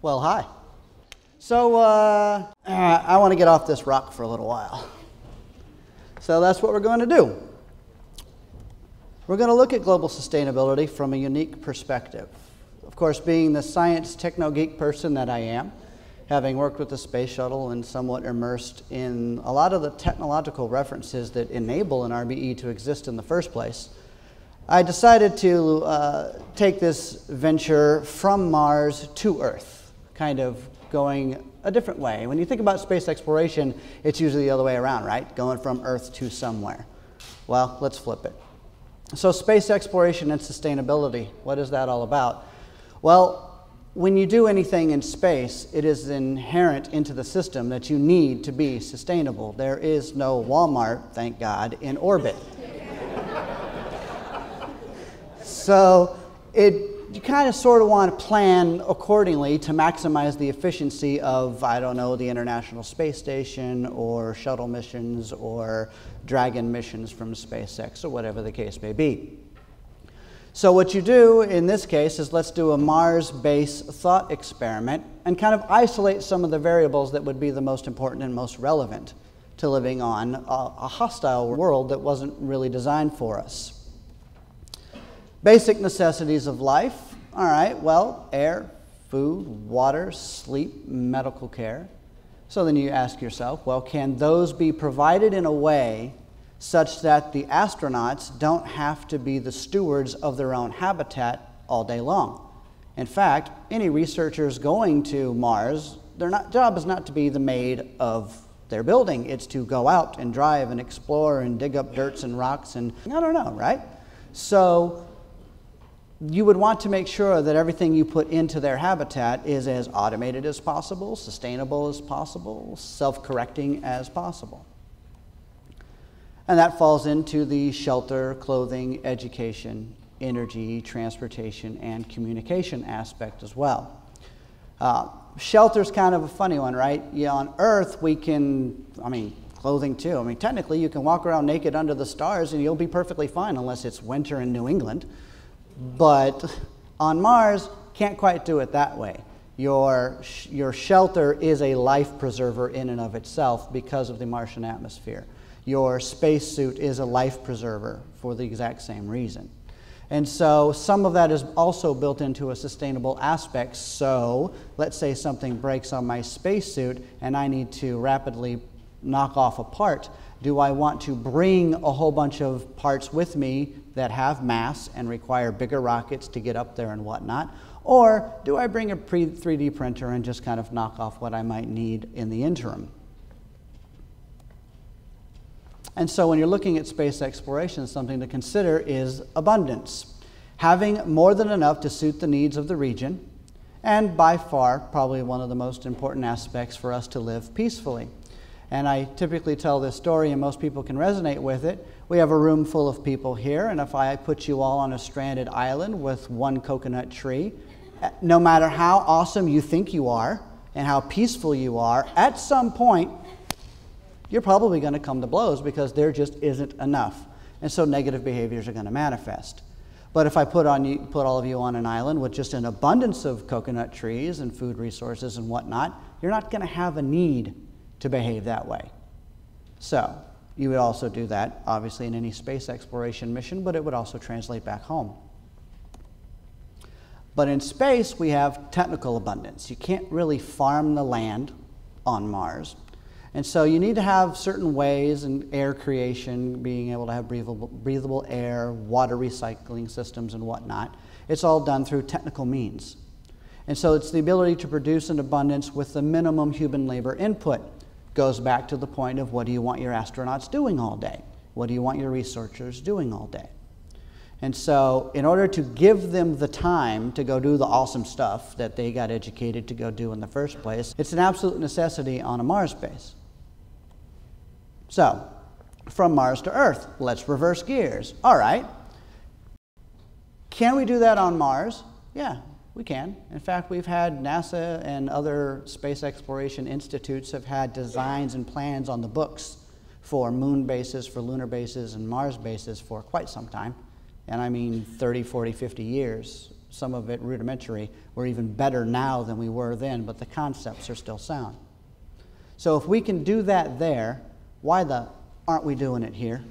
Well, hi. So, I want to get off this rock for a little while. So that's what we're going to do. We're going to look at global sustainability from a unique perspective. Of course, being the science techno-geek person that I am, having worked with the space shuttle and somewhat immersed in a lot of the technological references that enable an RBE to exist in the first place, I decided to take this venture from Mars to Earth, kind of going a different way. When you think about space exploration, it's usually the other way around, right? Going from Earth to somewhere. Well, let's flip it. So space exploration and sustainability, what is that all about? Well, when you do anything in space, it is inherent into the system that you need to be sustainable. There is no Walmart, thank God, in orbit. So you kind of sort of want to plan accordingly to maximize the efficiency of, I don't know, the International Space Station or shuttle missions or Dragon missions from SpaceX or whatever the case may be. So what you do in this case is let's do a Mars-based thought experiment and kind of isolate some of the variables that would be the most important and most relevant to living on a hostile world that wasn't really designed for us. Basic necessities of life. All right, well, air, food, water, sleep, medical care. So then you ask yourself, well, can those be provided in a way such that the astronauts don't have to be the stewards of their own habitat all day long? In fact, any researchers going to Mars, their job is not to be the maid of their building. It's to go out and drive and explore and dig up dirts and rocks and I don't know, right? So you would want to make sure that everything you put into their habitat is as automated as possible, sustainable as possible, self-correcting as possible. And that falls into the shelter, clothing, education, energy, transportation, and communication aspect as well. Shelter's kind of a funny one, right? Yeah, on Earth, we can, clothing too. Technically, you can walk around naked under the stars and you'll be perfectly fine unless it's winter in New England. But on Mars, can't quite do it that way. Your shelter is a life preserver in and of itself because of the Martian atmosphere. Your spacesuit is a life preserver for the exact same reason. And so some of that is also built into a sustainable aspect. So let's say something breaks on my spacesuit and I need to rapidly knock off a part. Do I want to bring a whole bunch of parts with me that have mass and require bigger rockets to get up there and whatnot? Or do I bring a 3D printer and just kind of knock off what I might need in the interim? And so when you're looking at space exploration, something to consider is abundance. Having more than enough to suit the needs of the region, and by far, probably one of the most important aspects for us to live peacefully. And I typically tell this story, and most people can resonate with it. We have a room full of people here, and if I put you all on a stranded island with one coconut tree, no matter how awesome you think you are and how peaceful you are, at some point, you're probably going to come to blows because there just isn't enough. And so negative behaviors are going to manifest. But if I put all of you on an island with just an abundance of coconut trees and food resources and whatnot, you're not going to have a need to behave that way. So you would also do that, obviously, in any space exploration mission, but it would also translate back home. But in space, we have technical abundance. You can't really farm the land on Mars. And so you need to have certain ways in air creation, being able to have breathable air, water recycling systems and whatnot. It's all done through technical means. And so it's the ability to produce an abundance with the minimum human labor input. Goes back to the point of what do you want your astronauts doing all day? What do you want your researchers doing all day? And so in order to give them the time to go do the awesome stuff that they got educated to go do in the first place, it's an absolute necessity on a Mars base. So from Mars to Earth, let's reverse gears. All right. Can we do that on Mars? Yeah, we can. In fact, we've had NASA and other space exploration institutes have had designs and plans on the books for moon bases, for lunar bases, and Mars bases for quite some time. And I mean 30, 40, 50 years some of it rudimentary. We're even better now than we were then, but the concepts are still sound. So if we can do that there, why aren't we doing it here?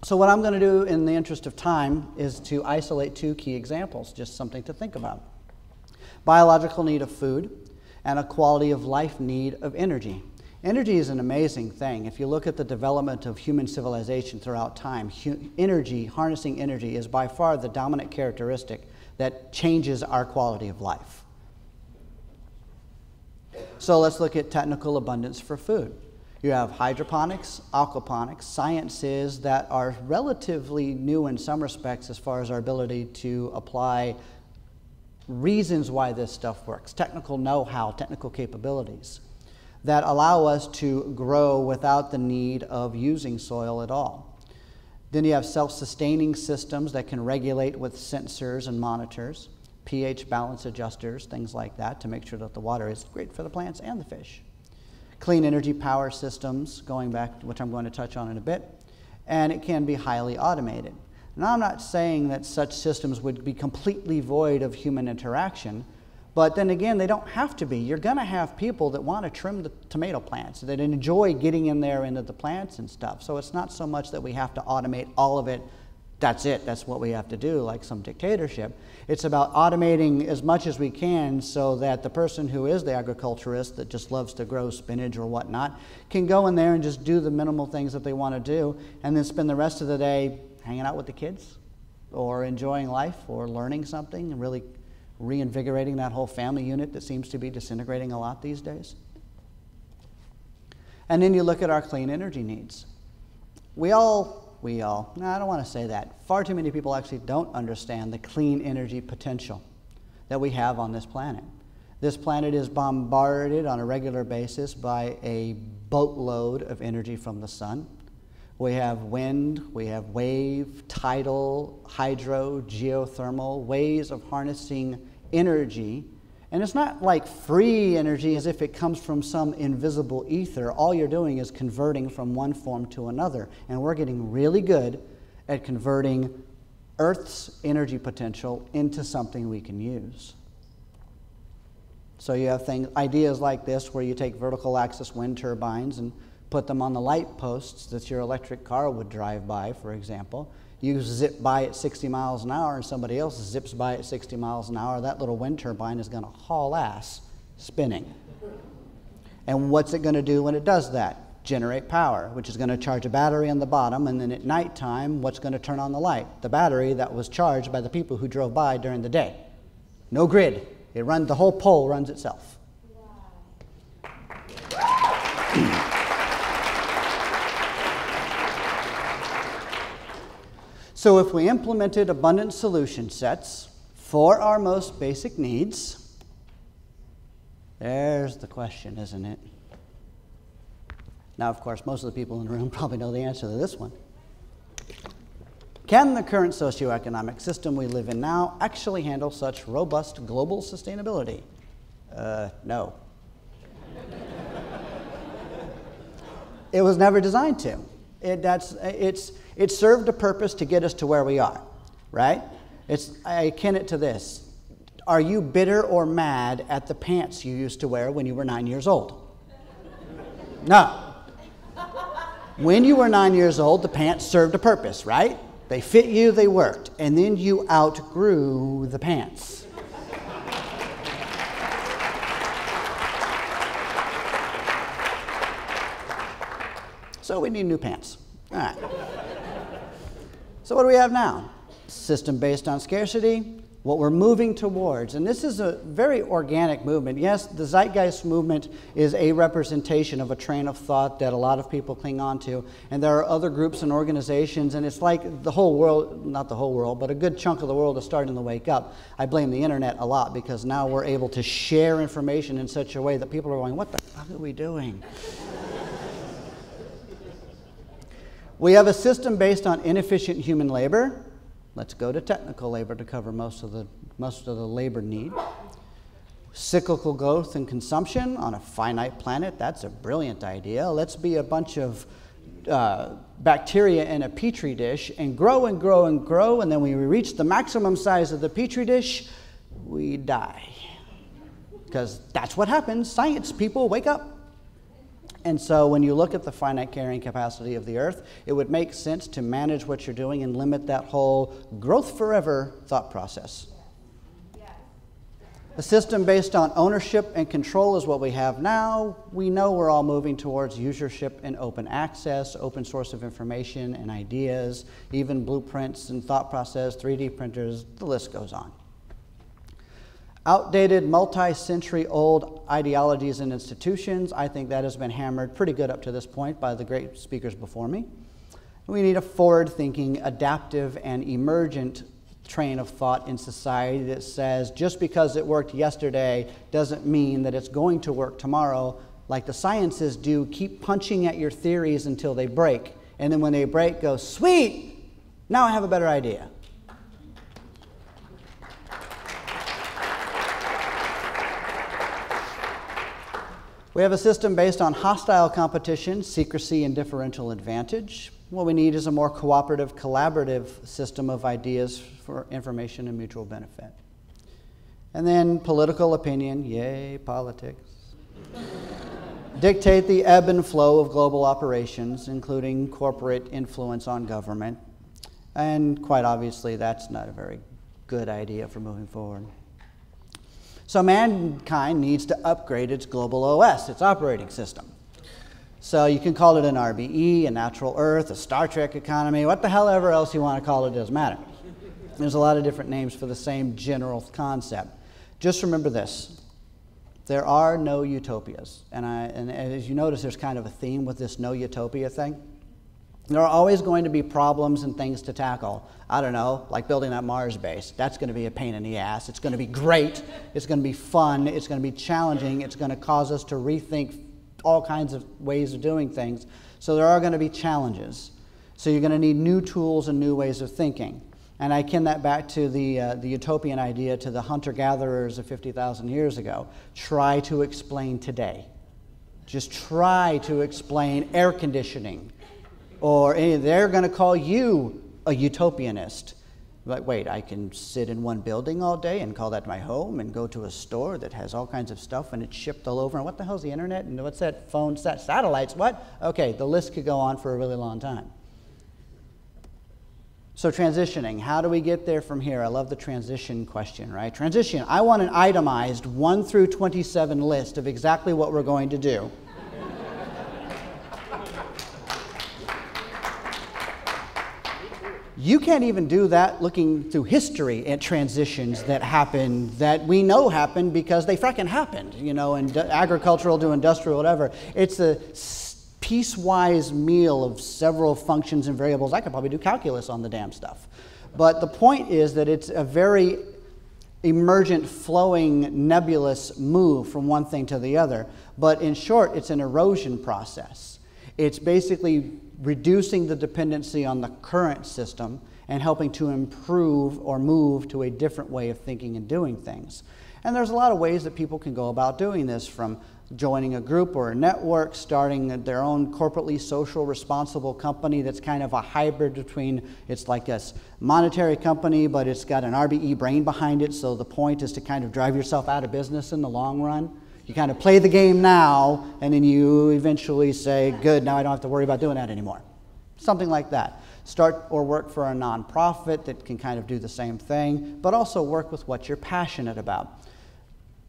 So what I'm going to do in the interest of time is to isolate two key examples, just something to think about. Biological need of food and a quality of life need of energy. Energy is an amazing thing. If you look at the development of human civilization throughout time, harnessing energy is by far the dominant characteristic that changes our quality of life. So let's look at technical abundance for food. You have hydroponics, aquaponics, sciences that are relatively new in some respects as far as our ability to apply reasons why this stuff works, technical know-how, technical capabilities that allow us to grow without the need of using soil at all. Then you have self-sustaining systems that can regulate with sensors and monitors, pH balance adjusters, things like that, to make sure that the water is great for the plants and the fish. Clean energy power systems, going back, which I'm going to touch on in a bit, and it can be highly automated. Now, I'm not saying that such systems would be completely void of human interaction, but then again, they don't have to be. You're going to have people that want to trim the tomato plants, that enjoy getting in there into the plants and stuff. So it's not so much that we have to automate all of it. That's it. That's what we have to do, like some dictatorship. It's about automating as much as we can so that the person who is the agriculturist that just loves to grow spinach or whatnot can go in there and just do the minimal things that they want to do and then spend the rest of the day hanging out with the kids or enjoying life or learning something and really reinvigorating that whole family unit that seems to be disintegrating a lot these days. And then you look at our clean energy needs. No, I don't want to say that. Far too many people actually don't understand the clean energy potential that we have on this planet. This planet is bombarded on a regular basis by a boatload of energy from the sun. We have wind, we have wave, tidal, hydro, geothermal, ways of harnessing energy. And it's not like free energy as if it comes from some invisible ether. All you're doing is converting from one form to another. And we're getting really good at converting Earth's energy potential into something we can use. So you have ideas like this where you take vertical axis wind turbines and put them on the light posts that your electric car would drive by, for example. You zip by at 60 miles an hour and somebody else zips by at 60 miles an hour, that little wind turbine is going to haul ass spinning. And what's it going to do when it does that? Generate power, which is going to charge a battery on the bottom, and then at nighttime, what's going to turn on the light? The battery that was charged by the people who drove by during the day. No grid. The whole pole runs itself. Wow. So if we implemented abundant solution sets for our most basic needs, there's the question, isn't it? Now, of course, most of the people in the room probably know the answer to this one. Can the current socioeconomic system we live in now actually handle such robust global sustainability? No. It was never designed to. It served a purpose to get us to where we are, right? I akin it to this. Are you bitter or mad at the pants you used to wear when you were 9 years old? No. When you were 9 years old, the pants served a purpose, right? They fit you, they worked, and then you outgrew the pants. So we need new pants. All right. So what do we have now? System based on scarcity, what we're moving towards. And this is a very organic movement. Yes, the Zeitgeist Movement is a representation of a train of thought that a lot of people cling on to. And there are other groups and organizations, and it's like the whole world, not the whole world, but a good chunk of the world is starting to wake up. I blame the internet a lot because now we're able to share information in such a way that people are going, what the fuck are we doing? We have a system based on inefficient human labor. Let's go to technical labor to cover most of the labor need. Cyclical growth and consumption on a finite planet, that's a brilliant idea. Let's be a bunch of bacteria in a petri dish and grow and grow and grow, and then when we reach the maximum size of the petri dish, we die. Because that's what happens. Science people, wake up. And so when you look at the finite carrying capacity of the Earth, it would make sense to manage what you're doing and limit that whole growth forever thought process. A system based on ownership and control is what we have now. We know we're all moving towards usership and open access, open source of information and ideas, even blueprints and thought process, 3D printers, the list goes on. Outdated, multi-century old ideologies and institutions, I think that has been hammered pretty good up to this point by the great speakers before me. We need a forward-thinking, adaptive, and emergent train of thought in society that says just because it worked yesterday doesn't mean that it's going to work tomorrow. Like the sciences do, keep punching at your theories until they break. And then when they break, go, sweet, now I have a better idea. We have a system based on hostile competition, secrecy, and differential advantage. What we need is a more cooperative, collaborative system of ideas for information and mutual benefit. And then political opinion, yay, politics. Dictate the ebb and flow of global operations, including corporate influence on government. And quite obviously, that's not a very good idea for moving forward. So mankind needs to upgrade its global OS, its operating system. So you can call it an RBE, a natural Earth, a Star Trek economy, what the hell ever else you want to call it, doesn't matter. There's a lot of different names for the same general concept. Just remember this. There are no utopias. And as you notice, there's kind of a theme with this no utopia thing. There are always going to be problems and things to tackle. I don't know, like building that Mars base. That's going to be a pain in the ass. It's going to be great. It's going to be fun. It's going to be challenging. It's going to cause us to rethink all kinds of ways of doing things. So there are going to be challenges. So you're going to need new tools and new ways of thinking. And I kin that back to the utopian idea to the hunter-gatherers of 50,000 years ago. Try to explain today. Just try to explain air conditioning. Or they're going to call you a utopianist. Like, wait, I can sit in one building all day and call that my home and go to a store that has all kinds of stuff and it's shipped all over. And what the hell's the internet? And what's that phone? Satellites? What? Okay, the list could go on for a really long time. So transitioning, how do we get there from here? I love the transition question, right? Transition, I want an itemized 1 through 27 list of exactly what we're going to do. You can't even do that looking through history at transitions that happen, that we know happened because they frickin' happened, you know, and agricultural to industrial, whatever. It's a piecewise meal of several functions and variables. I could probably do calculus on the damn stuff. But the point is that it's a very emergent, flowing, nebulous move from one thing to the other. But in short, it's an erosion process. It's basically reducing the dependency on the current system and helping to improve or move to a different way of thinking and doing things. And there's a lot of ways that people can go about doing this, from joining a group or a network, starting their own corporately social responsible company that's kind of a hybrid between, it's like a monetary company, but it's got an RBE brain behind it, so the point is to kind of drive yourself out of business in the long run. You kind of play the game now, and then you eventually say, good, now I don't have to worry about doing that anymore. Something like that. Start or work for a nonprofit that can kind of do the same thing, but also work with what you're passionate about.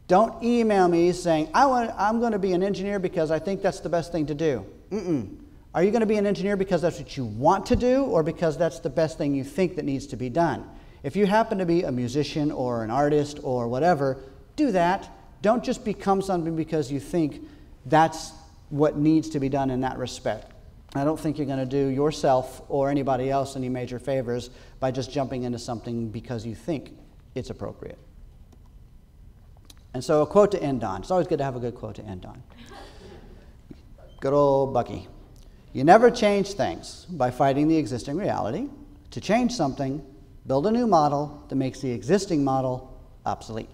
Don't email me saying, I'm going to be an engineer because I think that's the best thing to do. Are you going to be an engineer because that's what you want to do, or because that's the best thing you think that needs to be done? If you happen to be a musician or an artist or whatever, do that. Don't just become something because you think that's what needs to be done in that respect. I don't think you're going to do yourself or anybody else any major favors by just jumping into something because you think it's appropriate. And so a quote to end on. It's always good to have a good quote to end on. Good old Bucky. You never change things by fighting the existing reality. To change something, build a new model that makes the existing model obsolete.